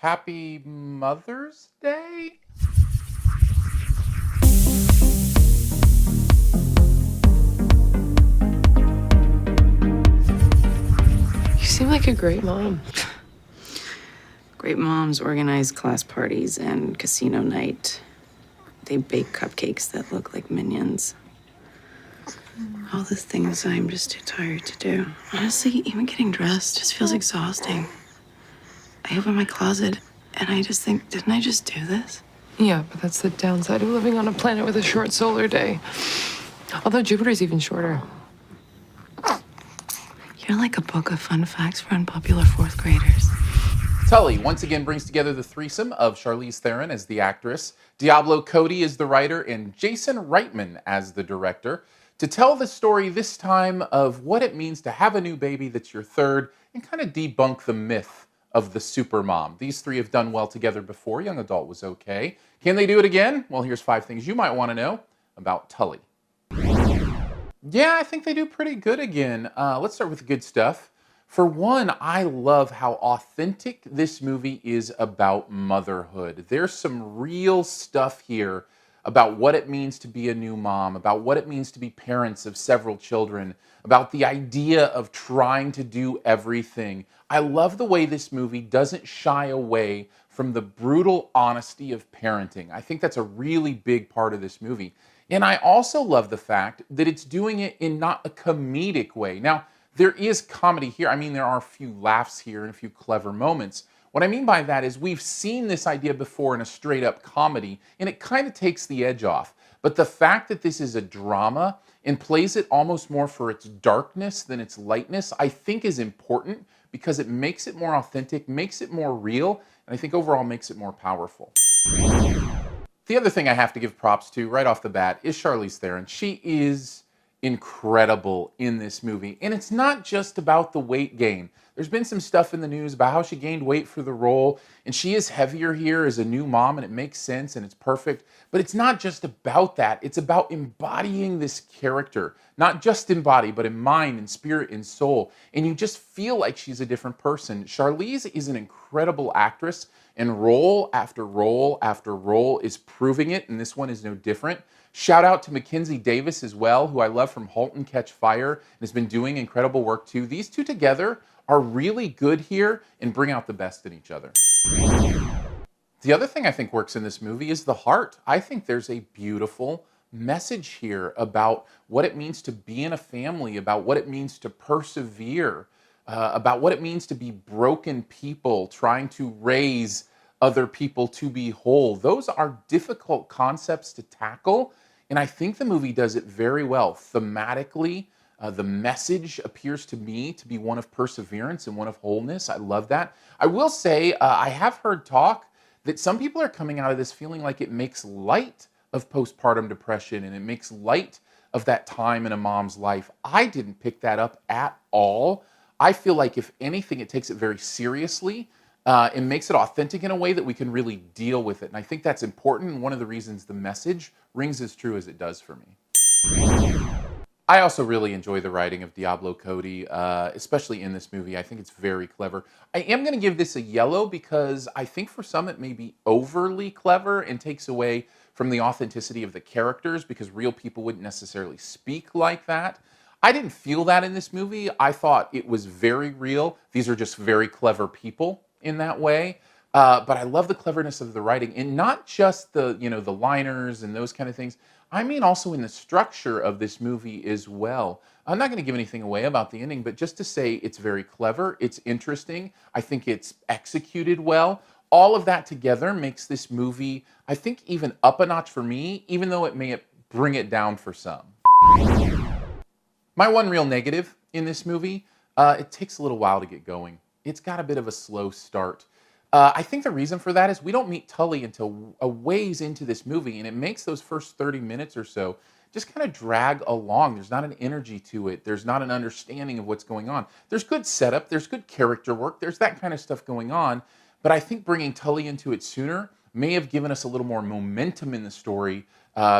Happy Mother's Day? You seem like a great mom. Great moms organize class parties and casino night. They bake cupcakes that look like minions. All the things I'm just too tired to do. Honestly, even getting dressed just feels exhausting. I open my closet and I just think, didn't I just do this? Yeah, but that's the downside of living on a planet with a short solar day. Although Jupiter's even shorter. You're like a book of fun facts for unpopular fourth graders. Tully once again brings together the threesome of Charlize Theron as the actress, Diablo Cody as the writer, and Jason Reitman as the director to tell the story this time of what it means to have a new baby that's your third and kind of debunk the myth of the supermom. These three have done well together before. Young Adult was okay. Can they do it again? Well, here's 5 things you might want to know about Tully. Yeah, I think they do pretty good again. Let's start with the good stuff. For one, I love how authentic this movie is about motherhood. There's some real stuff here about what it means to be a new mom, about what it means to be parents of several children, about the idea of trying to do everything. I love the way this movie doesn't shy away from the brutal honesty of parenting. I think that's a really big part of this movie. And I also love the fact that it's doing it in not a comedic way. Now, there is comedy here. I mean, there are a few laughs here and a few clever moments. What I mean by that is we've seen this idea before in a straight up comedy, and it kind of takes the edge off. But the fact that this is a drama and plays it almost more for its darkness than its lightness, I think is important because it makes it more authentic, makes it more real, and I think overall makes it more powerful. The other thing I have to give props to right off the bat is Charlize Theron. She is incredible in this movie. And it's not just about the weight gain. There's been some stuff in the news about how she gained weight for the role, and she is heavier here as a new mom, and it makes sense and it's perfect. But it's not just about that. It's about embodying this character, not just in body, but in mind and spirit and soul. And you just feel like she's a different person. Charlize is an incredible actress, and role after role after role is proving it, and this one is no different. Shout out to Mackenzie Davis as well, who I love from *Halt and Catch Fire* and has been doing incredible work too. These two together are really good here and bring out the best in each other. The other thing I think works in this movie is the heart. I think there's a beautiful message here about what it means to be in a family, about what it means to persevere, about what it means to be broken people trying to raise other people to be whole. Those are difficult concepts to tackle, and I think the movie does it very well. Thematically, the message appears to me to be one of perseverance and one of wholeness. I love that. I will say, I have heard talk that some people are coming out of this feeling like it makes light of postpartum depression and it makes light of that time in a mom's life. I didn't pick that up at all. I feel like, if anything, it takes it very seriously. It makes it authentic in a way that we can really deal with it. And I think that's important, and one of the reasons the message rings as true as it does for me. I also really enjoy the writing of Diablo Cody, especially in this movie. I think it's very clever. I am going to give this a yellow because I think for some it may be overly clever and takes away from the authenticity of the characters, because real people wouldn't necessarily speak like that. I didn't feel that in this movie. I thought it was very real. These are just very clever people in that way. But I love the cleverness of the writing, and not just the liners and those kind of things. I mean also in the structure of this movie as well. I'm not going to give anything away about the ending, but just to say it's very clever, it's interesting, I think it's executed well. All of that together makes this movie, I think, even up a notch for me, even though it may bring it down for some. My one real negative in this movie, it takes a little while to get going. It's got a bit of a slow start. I think the reason for that is we don't meet Tully until a ways into this movie, and it makes those first 30 minutes or so just kind of drag along. There's not an energy to it. There's not an understanding of what's going on. There's good setup. There's good character work. There's that kind of stuff going on. But I think bringing Tully into it sooner may have given us a little more momentum in the story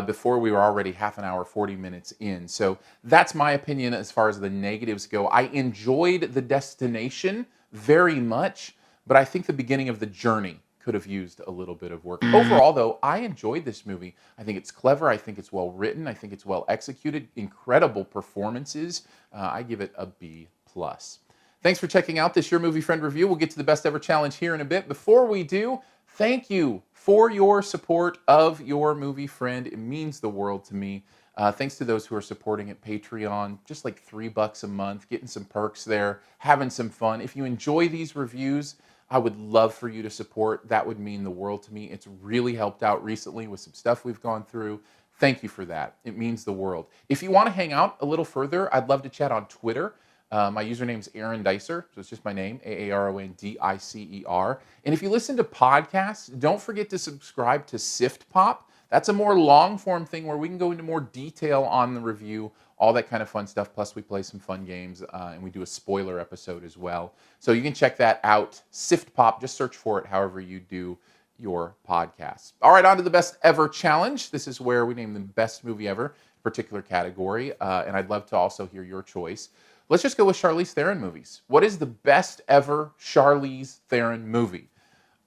before we were already half an hour, 40 minutes in. So that's my opinion as far as the negatives go. I enjoyed the destination very much, but I think the beginning of the journey could have used a little bit of work. Overall, though, I enjoyed this movie. I think it's clever. I think it's well written. I think it's well executed. Incredible performances. I give it a B+. Thanks for checking out this Your Movie Friend review. We'll get to the Best Ever Challenge here in a bit. Before we do, thank you for your support of Your Movie Friend. It means the world to me. Thanks to those who are supporting at Patreon, just like $3 a month, getting some perks there, having some fun. If you enjoy these reviews, I would love for you to support. That would mean the world to me. It's really helped out recently with some stuff we've gone through. Thank you for that. It means the world. If you want to hang out a little further, I'd love to chat on Twitter. My username is Aaron Dicer, so it's just my name, AARONDICER. And if you listen to podcasts, don't forget to subscribe to SiftPop. That's a more long-form thing where we can go into more detail on the review, all that kind of fun stuff. Plus, we play some fun games, and we do a spoiler episode as well. So you can check that out. SiftPop, just search for it however you do your podcasts. All right, on to the Best Ever Challenge. This is where we name the best movie ever, particular category, and I'd love to also hear your choice. Let's just go with Charlize Theron movies. What is the best ever Charlize Theron movie?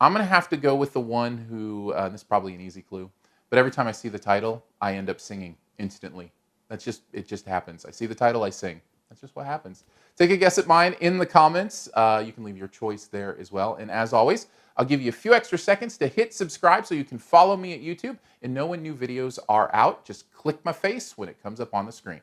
I'm going to have to go with the one who, this is probably an easy clue, but every time I see the title, I end up singing instantly. It just happens. I see the title, I sing. That's just what happens. Take a guess at mine in the comments. You can leave your choice there as well. And as always, I'll give you a few extra seconds to hit subscribe so you can follow me at YouTube and know when new videos are out. Just click my face when it comes up on the screen.